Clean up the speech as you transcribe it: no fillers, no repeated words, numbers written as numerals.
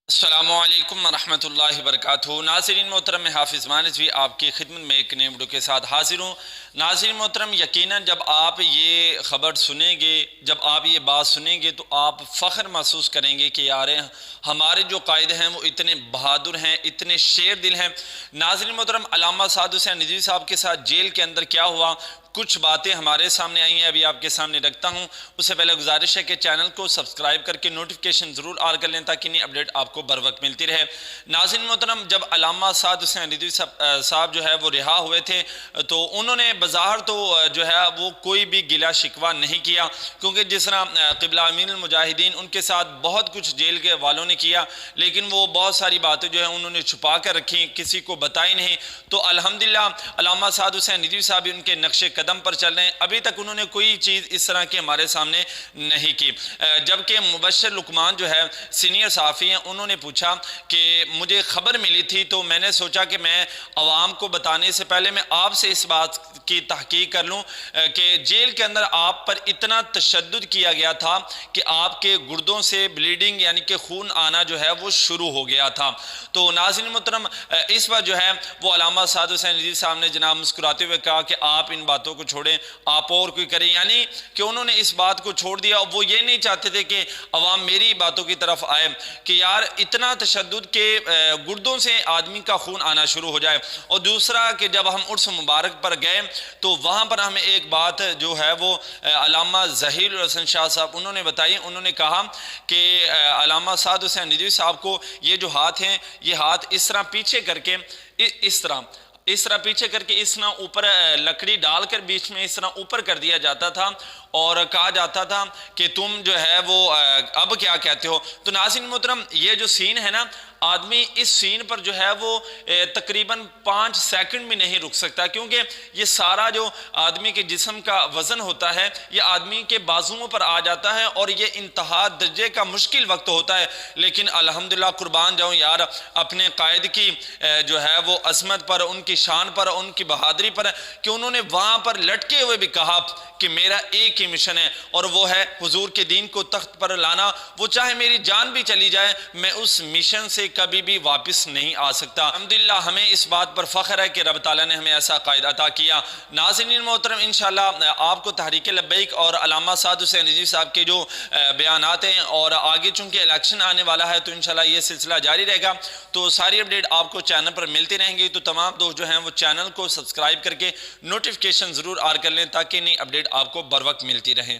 السلام علیکم ورحمۃ اللہ وبرکاتہ۔ ناظرین محترم، میں حافظ زمان رضوی آپ کی خدمت میں ایک نئے ویڈیو کے ساتھ حاضر ہوں۔ ناظرین محترم، یقیناً جب آپ یہ خبر سنیں گے، جب آپ یہ بات سنیں گے تو آپ فخر محسوس کریں گے کہ یار ہمارے جو قائد ہیں وہ اتنے بہادر ہیں، اتنے شیر دل ہیں۔ ناظرین محترم، علامہ سعد حسین رضوی صاحب کے ساتھ جیل کے اندر کیا ہوا، کچھ باتیں ہمارے سامنے آئی ہیں، ابھی آپ کے سامنے رکھتا ہوں۔ اس سے پہلے گزارش ہے کہ چینل کو سبسکرائب کر کے نوٹیفیکیشن ضرور آن کر لیں تاکہ نئی اپڈیٹ آپ کو بر وقت ملتی رہے۔ ناظرین محترم، جب علامہ سعد حسین رضوی صاحب جو ہے وہ رہا ہوئے تھے تو انہوں نے بظاہر تو جو ہے وہ کوئی بھی گلہ شکوہ نہیں کیا، کیونکہ جس طرح قبلہ امین المجاہدین ان کے ساتھ بہت کچھ جیل کے والوں نے کیا، لیکن وہ بہت ساری باتیں جو ہیں انہوں نے چھپا کر رکھی، کسی کو بتائی نہیں۔ تو الحمدللہ علامہ سعد حسین رضوی صاحب ان کے نقش قدم پر چل رہے ہیں، ابھی تک انہوں نے کوئی چیز اس طرح کے ہمارے سامنے نہیں کی۔ جبکہ مبشر لقمان جو ہے سینئر صحافی ہیں، انہوں نے پوچھا کہ مجھے خبر ملی تھی تو میں نے سوچا کہ میں عوام کو بتانے سے پہلے میں آپ سے اس بات کی تحقیق کر لوں کہ جیل کے اندر آپ پر اتنا تشدد کیا گیا تھا کہ آپ کے گردوں سے بلیڈنگ یعنی کہ خون آنا جو ہے وہ شروع ہو گیا تھا۔ تو ناظرین محترم، اس وقت جو ہے وہ علامہ سعد حسین رضوی صاحب نے جناب مسکراتے ہوئے کہا کہ آپ ان باتوں کو چھوڑیں، آپ اور کوئی کریں، یعنی کہ انہوں نے اس بات کو چھوڑ دیا۔ وہ یہ نہیں چاہتے تھے کہ عوام میری باتوں کی طرف آئے کہ یار اتنا تشدد کے گردوں سے آدمی کا خون آنا شروع ہو جائے۔ اور دوسرا کہ جب ہم عرس مبارک پر گئے تو وہاں پر ہمیں ایک بات جو ہے وہ علامہ ظہیر الحسن شاہ صاحب انہوں نے بتائی، انہوں نے کہا کہ علامہ سعد حسین رضوی صاحب کو یہ جو ہاتھ ہیں، یہ ہاتھ اس طرح پیچھے کر کے اس طرح پیچھے کر کے اس طرح اوپر لکڑی ڈال کر بیچ میں اس طرح اوپر کر دیا جاتا تھا اور کہا جاتا تھا کہ تم جو ہے وہ اب کیا کہتے ہو۔ تو ناظرین محترم، یہ جو سین ہے نا، آدمی اس سین پر جو ہے وہ تقریباً 5 سیکنڈ بھی نہیں رک سکتا، کیونکہ یہ سارا جو آدمی کے جسم کا وزن ہوتا ہے یہ آدمی کے بازوؤں پر آ جاتا ہے اور یہ انتہا درجے کا مشکل وقت ہوتا ہے۔ لیکن الحمدللہ قربان جاؤں یار اپنے قائد کی جو ہے وہ عظمت پر، ان کی شان پر، ان کی بہادری پر، کہ انہوں نے وہاں پر لٹکے ہوئے بھی کہا کہ میرا ایک ہی مشن ہے اور وہ ہے حضور کے دین کو تخت پر لانا، وہ چاہے میری جان بھی چلی جائے میں اس مشن سے کبھی بھی واپس نہیں آ سکتا۔ الحمدللہ ہمیں اس بات پر فخر ہے کہ رب تعالیٰ نے ہمیں ایسا قائد عطا کیا۔ ناظرین محترم، انشاءاللہ آپ کو تحریک لبیک اور علامہ سعد حسین رضوی صاحب کے جو بیانات ہیں، اور آگے چونکہ الیکشن آنے والا ہے تو انشاءاللہ یہ سلسلہ جاری رہے گا، تو ساری اپڈیٹ آپ کو چینل پر ملتی رہیں گی۔ تو تمام دوست جو ہیں وہ چینل کو سبسکرائب کر کے نوٹیفیکیشن ضرور آن کر لیں تاکہ نئی اپڈیٹ آپ کو بر وقت ملتی رہیں۔